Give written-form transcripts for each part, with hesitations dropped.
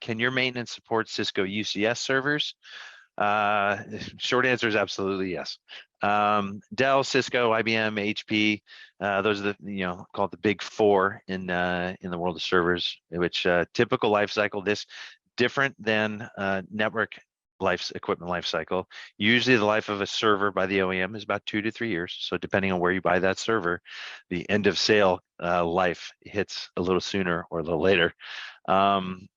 can your maintenance support Cisco UCS servers? Short answer is absolutely yes. Dell, Cisco, IBM, HP, those are the called the big four in the world of servers. Which typical life cycle, this different than network equipment life cycle. Usually, the life of a server by the OEM is about 2 to 3 years. So depending on where you buy that server, the end of sale life hits a little sooner or a little later.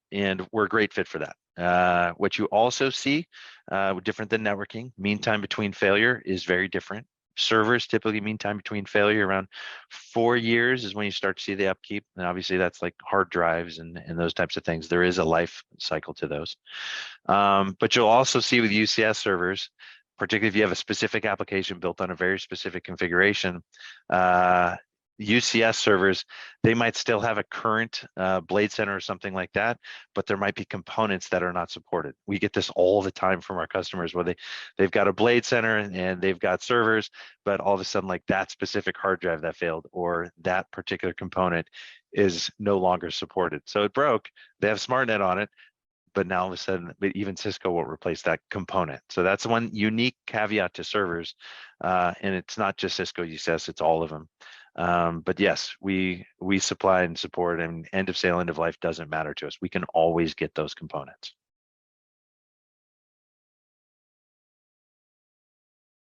And we're a great fit for that. What you also see, different than networking, mean time between failure is very different. Servers typically mean time between failure around 4 years is when you start to see the upkeep. And obviously that's like hard drives and those types of things. There is a life cycle to those. But you'll also see with UCS servers, particularly if you have a specific application built on a very specific configuration, UCS servers, they might still have a current blade center or something like that, but there might be components that are not supported. We get this all the time from our customers where they've got a blade center and they've got servers, but all of a sudden like that specific hard drive that failed or that particular component is no longer supported. So it broke, they have SmartNet on it, but now all of a sudden, even Cisco won't replace that component. So that's one unique caveat to servers. And it's not just Cisco UCS, it's all of them. But yes, we supply and support, and end of sale, end of life doesn't matter to us. We can always get those components.